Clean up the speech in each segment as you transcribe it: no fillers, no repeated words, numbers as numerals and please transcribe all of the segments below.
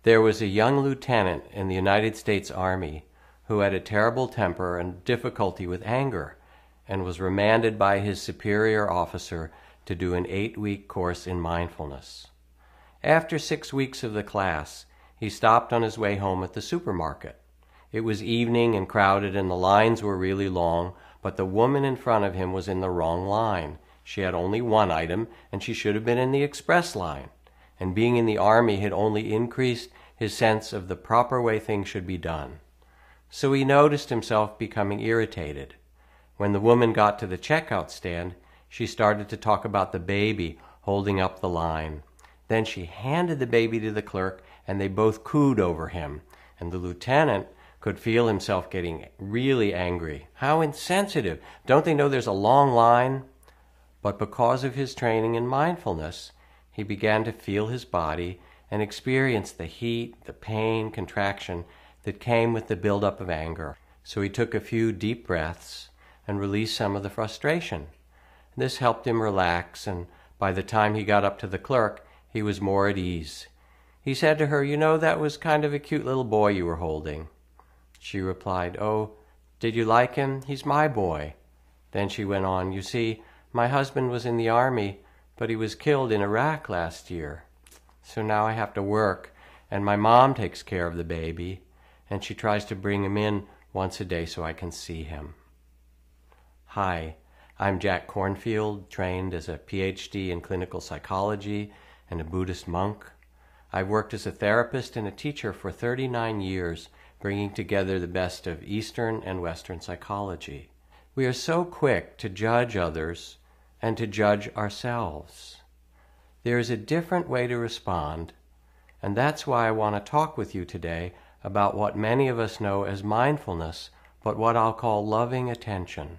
There was a young lieutenant in the United States Army who had a terrible temper and difficulty with anger, and was remanded by his superior officer to do an 8-week course in mindfulness. After 6 weeks of the class, he stopped on his way home at the supermarket. It was evening and crowded, and the lines were really long, but the woman in front of him was in the wrong line. She had only one item, and she should have been in the express line. And being in the Army had only increased his sense of the proper way things should be done. So he noticed himself becoming irritated. When the woman got to the checkout stand, she started to talk about the baby holding up the line. Then she handed the baby to the clerk, and they both cooed over him, and the lieutenant could feel himself getting really angry. How insensitive! Don't they know there's a long line? But because of his training in mindfulness, he began to feel his body and experience the heat, the pain, contraction that came with the buildup of anger. So he took a few deep breaths and released some of the frustration. This helped him relax, and by the time he got up to the clerk, he was more at ease. He said to her, "You know, that was kind of a cute little boy you were holding." She replied, "Oh, did you like him? He's my boy." Then she went on, "You see, my husband was in the Army, but he was killed in Iraq last year. So now I have to work, and my mom takes care of the baby, and she tries to bring him in once a day so I can see him." Hi, I'm Jack Kornfield, trained as a Ph.D. in clinical psychology and a Buddhist monk. I've worked as a therapist and a teacher for 39 years, bringing together the best of Eastern and Western psychology. We are so quick to judge others and to judge ourselves. There is a different way to respond, and that's why I want to talk with you today about what many of us know as mindfulness, but what I'll call loving attention.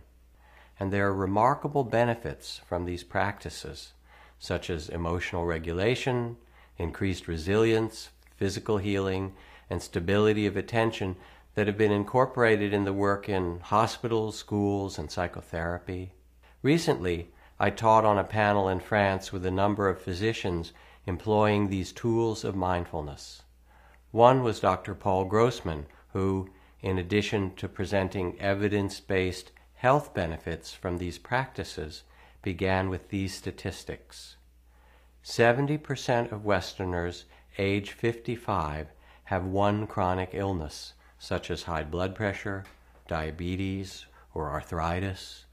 And there are remarkable benefits from these practices, such as emotional regulation, increased resilience, physical healing, and stability of attention that have been incorporated in the work in hospitals, schools, and psychotherapy. Recently, I taught on a panel in France with a number of physicians employing these tools of mindfulness. One was Dr. Paul Grossman, who, in addition to presenting evidence-based health benefits from these practices, began with these statistics. 70% of Westerners age 55 have one chronic illness, such as high blood pressure, diabetes, or arthritis.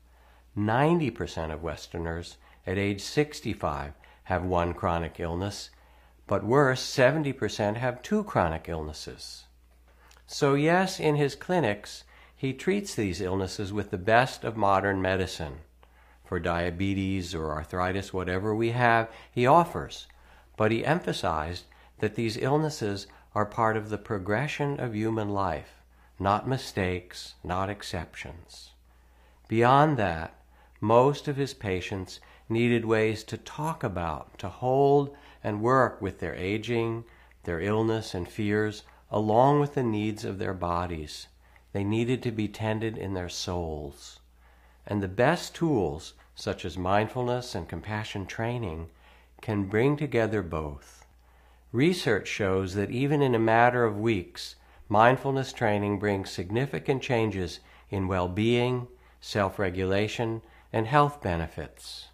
90% of Westerners at age 65 have one chronic illness, but worse, 70% have two chronic illnesses. So yes, in his clinics, he treats these illnesses with the best of modern medicine. For diabetes or arthritis, whatever we have, he offers. But he emphasized that these illnesses are part of the progression of human life, not mistakes, not exceptions. Beyond that, most of his patients needed ways to talk about, to hold and work with their aging, their illness and fears, along with the needs of their bodies. They needed to be tended in their souls. And the best tools, such as mindfulness and compassion training, can bring together both. Research shows that even in a matter of weeks, mindfulness training brings significant changes in well-being, self-regulation, and health benefits.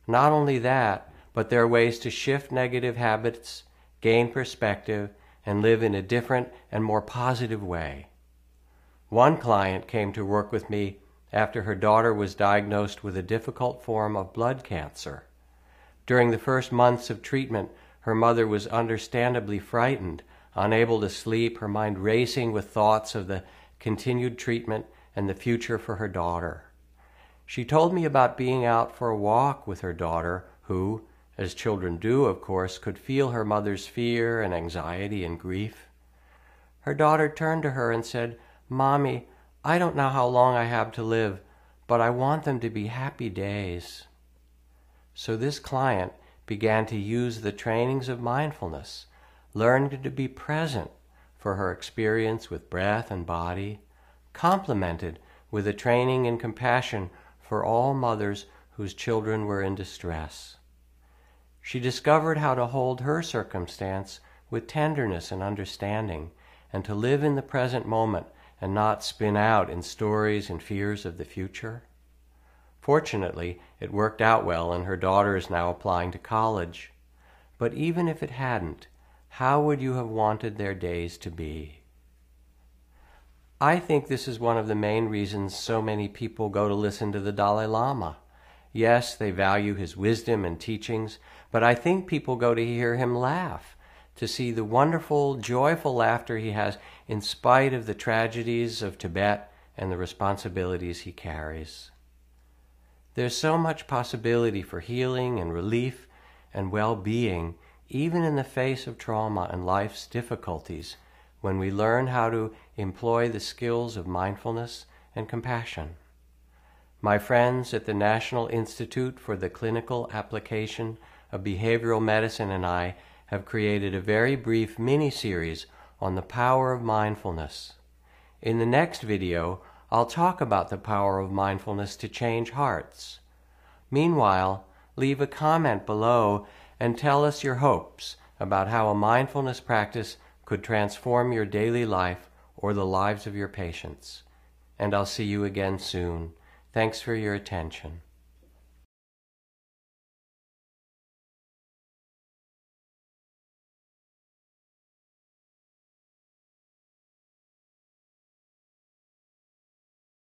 Not only that, but there are ways to shift negative habits, gain perspective, and live in a different and more positive way. One client came to work with me after her daughter was diagnosed with a difficult form of blood cancer. During the first months of treatment, her mother was understandably frightened, unable to sleep, her mind racing with thoughts of the continued treatment and the future for her daughter. She told me about being out for a walk with her daughter, who, as children do, of course, could feel her mother's fear and anxiety and grief. Her daughter turned to her and said, "Mommy, I don't know how long I have to live, but I want them to be happy days." So this client began to use the trainings of mindfulness, learned to be present for her experience with breath and body, complemented with a training in compassion for all mothers whose children were in distress. She discovered how to hold her circumstance with tenderness and understanding, and to live in the present moment and not spin out in stories and fears of the future? Fortunately, it worked out well, and her daughter is now applying to college. But even if it hadn't, how would you have wanted their days to be? I think this is one of the main reasons so many people go to listen to the Dalai Lama. Yes, they value his wisdom and teachings, but I think people go to hear him laugh, to see the wonderful, joyful laughter he has in spite of the tragedies of Tibet and the responsibilities he carries. There's so much possibility for healing and relief and well-being, even in the face of trauma and life's difficulties, when we learn how to employ the skills of mindfulness and compassion. My friends at the National Institute for the Clinical Application of Behavioral Medicine and I have created a very brief mini-series on the power of mindfulness. In the next video, I'll talk about the power of mindfulness to change hearts. Meanwhile, leave a comment below and tell us your hopes about how a mindfulness practice could transform your daily life or the lives of your patients. And I'll see you again soon. Thanks for your attention.